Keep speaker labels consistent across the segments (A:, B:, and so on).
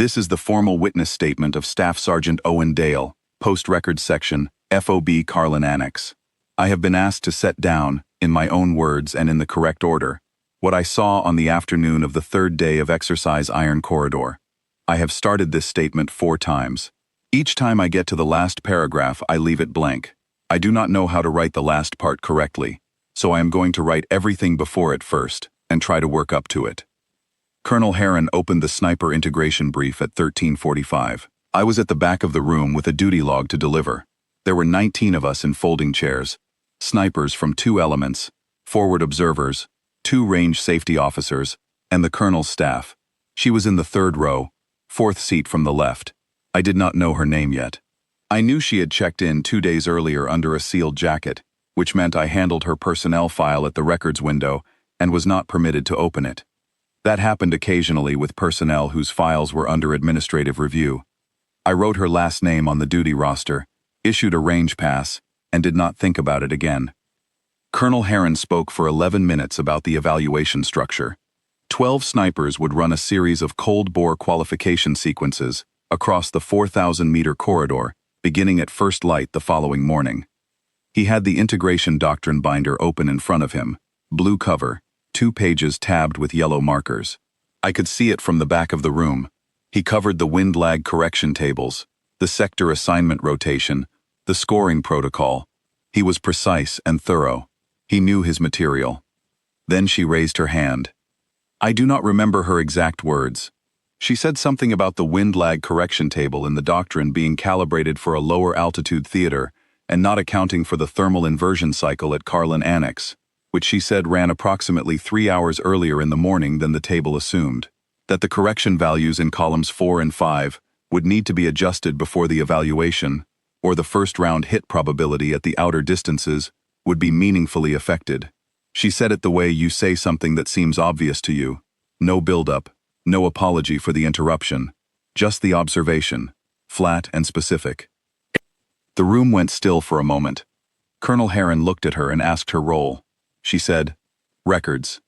A: This is the formal witness statement of Staff Sergeant Owen Dale, Post-Records Section, FOB Carlin Annex. I have been asked to set down, in my own words and in the correct order, what I saw on the afternoon of the third day of exercise Iron Corridor. I have started this statement 4 times. Each time I get to the last paragraph, I leave it blank. I do not know how to write the last part correctly, so I am going to write everything before it first, and try to work up to it. Colonel Heron opened the sniper integration brief at 13:45. I was at the back of the room with a duty log to deliver. There were 19 of us in folding chairs, snipers from 2 elements, forward observers, 2 range safety officers, and the colonel's staff. She was in the 3rd row, 4th seat from the left. I did not know her name yet. I knew she had checked in 2 days earlier under a sealed jacket, which meant I handled her personnel file at the records window and was not permitted to open it. That happened occasionally with personnel whose files were under administrative review. I wrote her last name on the duty roster, issued a range pass, and did not think about it again. Colonel Heron spoke for 11 minutes about the evaluation structure. 12 snipers would run a series of cold-bore qualification sequences across the 4,000-meter corridor, beginning at first light the following morning. He had the integration doctrine binder open in front of him, blue cover, 2 pages tabbed with yellow markers. I could see it from the back of the room. He covered the wind lag correction tables, the sector assignment rotation, the scoring protocol. He was precise and thorough. He knew his material. Then she raised her hand. I do not remember her exact words. She said something about the wind lag correction table in the doctrine being calibrated for a lower altitude theater and not accounting for the thermal inversion cycle at Carlin Annex, which she said ran approximately 3 hours earlier in the morning than the table assumed, that the correction values in columns 4 and 5 would need to be adjusted before the evaluation, or the first-round hit probability at the outer distances would be meaningfully affected. She said it the way you say something that seems obvious to you. No build-up, no apology for the interruption, just the observation, flat and specific. The room went still for a moment. Colonel Heron looked at her and asked her role. She said, "Records."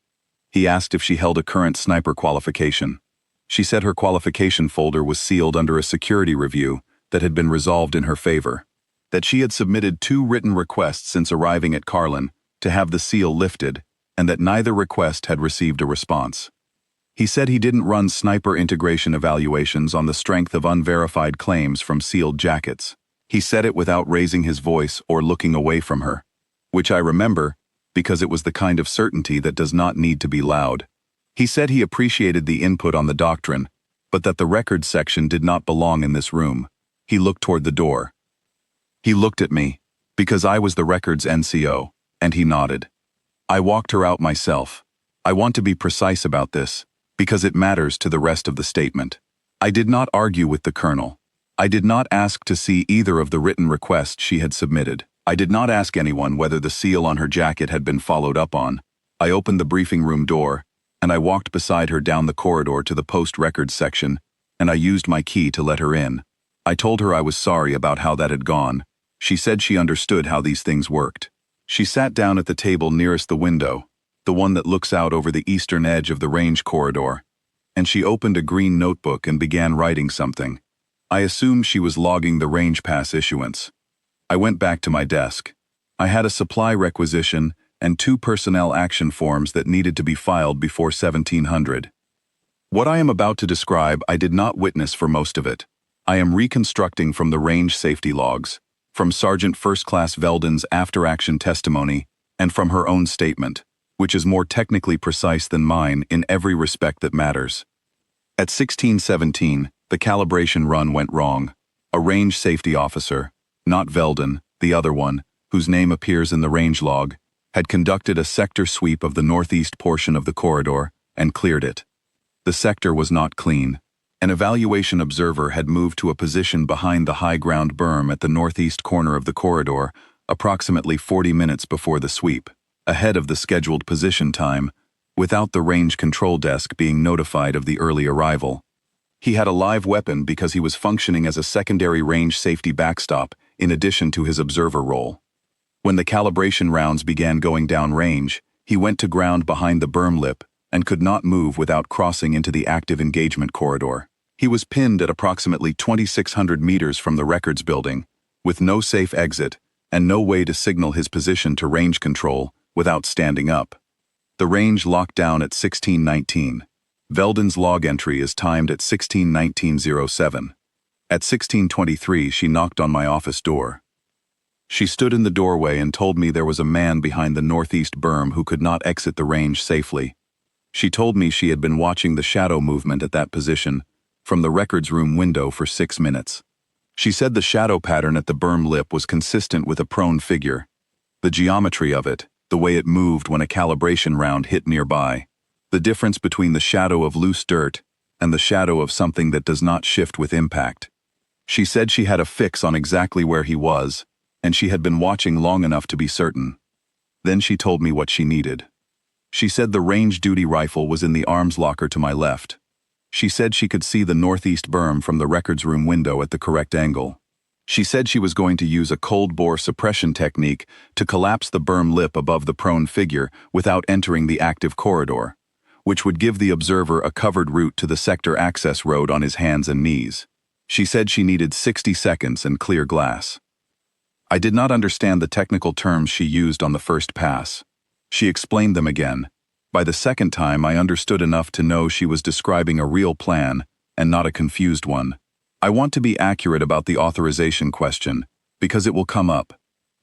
A: He asked if she held a current sniper qualification. She said her qualification folder was sealed under a security review that had been resolved in her favor, that she had submitted 2 written requests since arriving at Carlin to have the seal lifted, and that neither request had received a response. He said he didn't run sniper integration evaluations on the strength of unverified claims from sealed jackets. He said it without raising his voice or looking away from her, which I remember because it was the kind of certainty that does not need to be loud. He said he appreciated the input on the doctrine, but that the records section did not belong in this room. He looked toward the door. He looked at me, because I was the records NCO, and he nodded. I walked her out myself. I want to be precise about this, because it matters to the rest of the statement. I did not argue with the colonel. I did not ask to see either of the written requests she had submitted. I did not ask anyone whether the seal on her jacket had been followed up on. I opened the briefing room door, and I walked beside her down the corridor to the post-records section, and I used my key to let her in. I told her I was sorry about how that had gone. She said she understood how these things worked. She sat down at the table nearest the window, the one that looks out over the eastern edge of the range corridor, and she opened a green notebook and began writing something. I assumed she was logging the range pass issuance. I went back to my desk. I had a supply requisition and 2 personnel action forms that needed to be filed before 1700. What I am about to describe I did not witness for most of it. I am reconstructing from the range safety logs, from Sergeant First Class Veldon's after-action testimony, and from her own statement, which is more technically precise than mine in every respect that matters. At 16:17, the calibration run went wrong. A range safety officer, not Veldon, the other one, whose name appears in the range log, had conducted a sector sweep of the northeast portion of the corridor and cleared it. The sector was not clean. An evaluation observer had moved to a position behind the high ground berm at the northeast corner of the corridor approximately 40 minutes before the sweep, ahead of the scheduled position time, without the range control desk being notified of the early arrival. He had a live weapon because he was functioning as a secondary range safety backstop in addition to his observer role. When the calibration rounds began going down range, he went to ground behind the berm lip and could not move without crossing into the active engagement corridor. He was pinned at approximately 2,600 meters from the records building, with no safe exit and no way to signal his position to range control without standing up. The range locked down at 16:19. Veldon's log entry is timed at 16:19:07. At 16:23, she knocked on my office door. She stood in the doorway and told me there was a man behind the northeast berm who could not exit the range safely. She told me she had been watching the shadow movement at that position from the records room window for 6 minutes. She said the shadow pattern at the berm lip was consistent with a prone figure. The geometry of it, the way it moved when a calibration round hit nearby, the difference between the shadow of loose dirt and the shadow of something that does not shift with impact. She said she had a fix on exactly where he was, and she had been watching long enough to be certain. Then she told me what she needed. She said the range duty rifle was in the arms locker to my left. She said she could see the northeast berm from the records room window at the correct angle. She said she was going to use a cold-bore suppression technique to collapse the berm lip above the prone figure without entering the active corridor, which would give the observer a covered route to the sector access road on his hands and knees. She said she needed 60 seconds and clear glass. I did not understand the technical terms she used on the first pass. She explained them again. By the second time, I understood enough to know she was describing a real plan and not a confused one. I want to be accurate about the authorization question, because it will come up.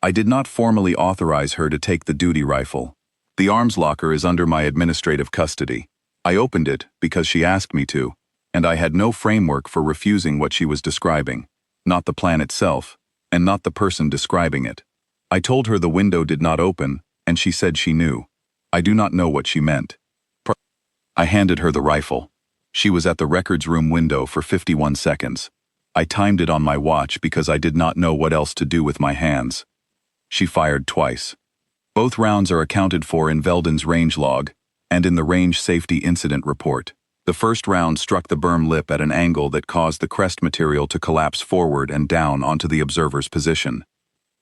A: I did not formally authorize her to take the duty rifle. The arms locker is under my administrative custody. I opened it because she asked me to, and I had no framework for refusing what she was describing, not the plan itself, and not the person describing it. I told her the window did not open, and she said she knew. I do not know what she meant. I handed her the rifle. She was at the records room window for 51 seconds. I timed it on my watch because I did not know what else to do with my hands. She fired twice. Both rounds are accounted for in Veldon's range log and in the range safety incident report. The first round struck the berm lip at an angle that caused the crest material to collapse forward and down onto the observer's position.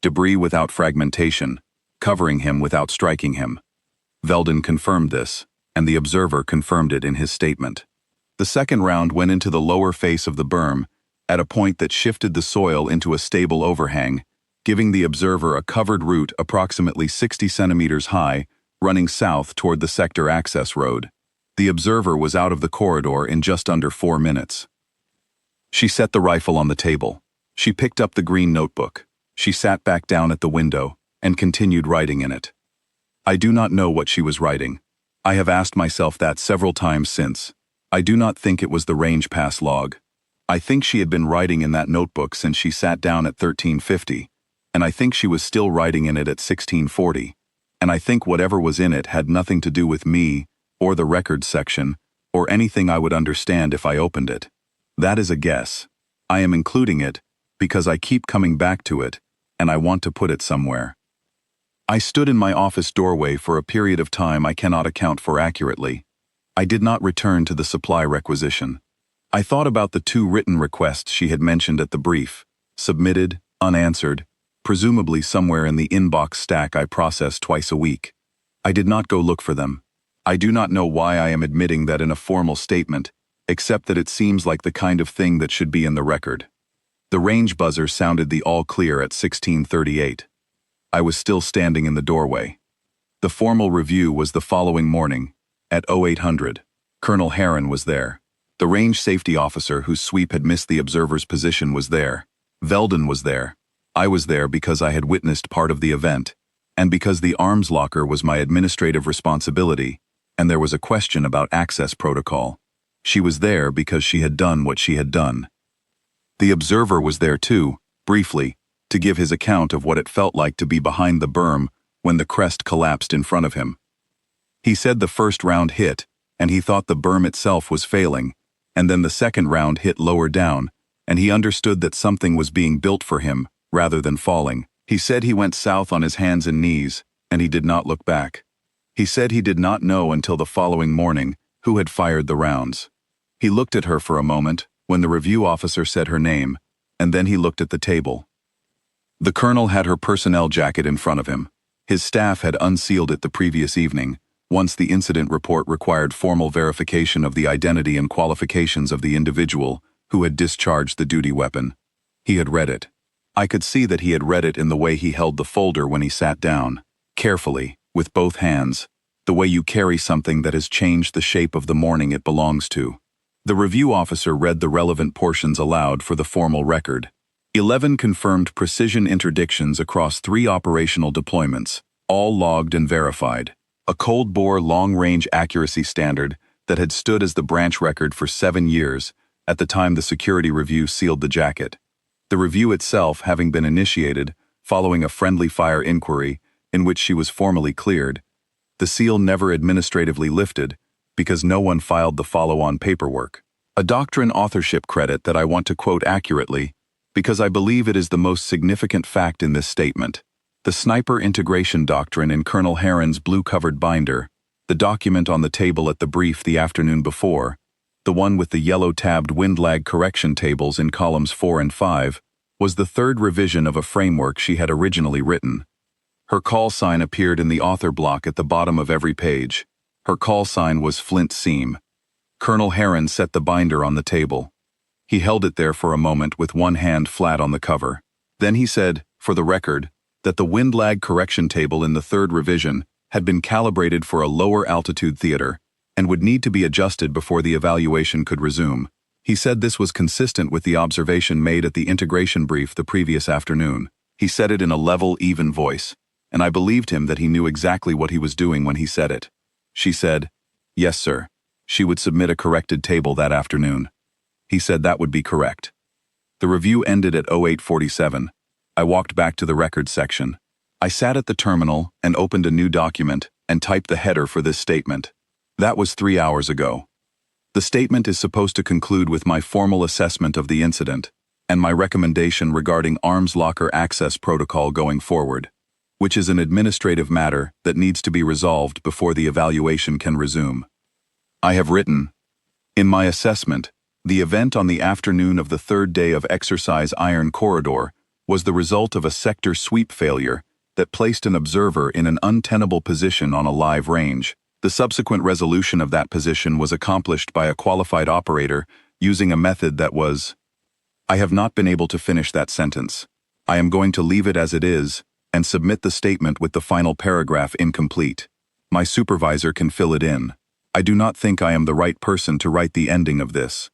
A: Debris without fragmentation, covering him without striking him. Veldon confirmed this, and the observer confirmed it in his statement. The second round went into the lower face of the berm, at a point that shifted the soil into a stable overhang, giving the observer a covered route approximately 60 centimeters high, running south toward the sector access road. The observer was out of the corridor in just under 4 minutes. She set the rifle on the table. She picked up the green notebook. She sat back down at the window and continued writing in it. I do not know what she was writing. I have asked myself that several times since. I do not think it was the range pass log. I think she had been writing in that notebook since she sat down at 1350, and I think she was still writing in it at 1640, and I think whatever was in it had nothing to do with me, or the records section, or anything I would understand if I opened it. That is a guess. I am including it because I keep coming back to it, and I want to put it somewhere. I stood in my office doorway for a period of time I cannot account for accurately. I did not return to the supply requisition. I thought about the 2 written requests she had mentioned at the brief, submitted, unanswered, presumably somewhere in the inbox stack I process twice a week. I did not go look for them. I do not know why I am admitting that in a formal statement, except that it seems like the kind of thing that should be in the record. The range buzzer sounded the all clear at 16:38. I was still standing in the doorway. The formal review was the following morning, at 0800. Colonel Heron was there. The range safety officer whose sweep had missed the observer's position was there. Veldon was there. I was there because I had witnessed part of the event, and because the arms locker was my administrative responsibility, and there was a question about access protocol. She was there because she had done what she had done. The observer was there too, briefly, to give his account of what it felt like to be behind the berm when the crest collapsed in front of him. He said the first round hit, and he thought the berm itself was failing, and then the second round hit lower down, and he understood that something was being built for him, rather than falling. He said he went south on his hands and knees, and he did not look back. He said he did not know until the following morning who had fired the rounds. He looked at her for a moment, when the review officer said her name, and then he looked at the table. The colonel had her personnel jacket in front of him. His staff had unsealed it the previous evening, Once the incident report required formal verification of the identity and qualifications of the individual who had discharged the duty weapon. He had read it. I could see that he had read it in the way he held the folder when he sat down, carefully, with both hands, the way you carry something that has changed the shape of the morning it belongs to. The review officer read the relevant portions aloud for the formal record. 11 confirmed precision interdictions across 3 operational deployments, all logged and verified. A cold-bore long-range accuracy standard that had stood as the branch record for 7 years at the time the security review sealed the jacket. The review itself having been initiated following a friendly fire inquiry in which she was formally cleared, the seal never administratively lifted because no one filed the follow-on paperwork. A doctrine authorship credit that I want to quote accurately because I believe it is the most significant fact in this statement. The sniper integration doctrine in Colonel Herron's blue-covered binder, the document on the table at the brief the afternoon before, the one with the yellow-tabbed wind lag correction tables in columns 4 and 5, was the 3rd revision of a framework she had originally written. Her call sign appeared in the author block at the bottom of every page. Her call sign was Flint Seam. Colonel Herron set the binder on the table. He held it there for a moment with one hand flat on the cover. Then he said, for the record, that the wind lag correction table in the 3rd revision had been calibrated for a lower altitude theater and would need to be adjusted before the evaluation could resume. He said this was consistent with the observation made at the integration brief the previous afternoon. He said it in a level, even voice, and I believed him that he knew exactly what he was doing when he said it. She said, yes, sir. She would submit a corrected table that afternoon. He said that would be correct. The review ended at 08:47. I walked back to the records section. I sat at the terminal and opened a new document and typed the header for this statement. That was 3 hours ago. The statement is supposed to conclude with my formal assessment of the incident and my recommendation regarding arms locker access protocol going forward, which is an administrative matter that needs to be resolved before the evaluation can resume. I have written, in my assessment, the event on the afternoon of the 3rd day of exercise Iron Corridor was the result of a sector sweep failure that placed an observer in an untenable position on a live range. The subsequent resolution of that position was accomplished by a qualified operator using a method that was... I have not been able to finish that sentence. I am going to leave it as it is and submit the statement with the final paragraph incomplete. My supervisor can fill it in. I do not think I am the right person to write the ending of this.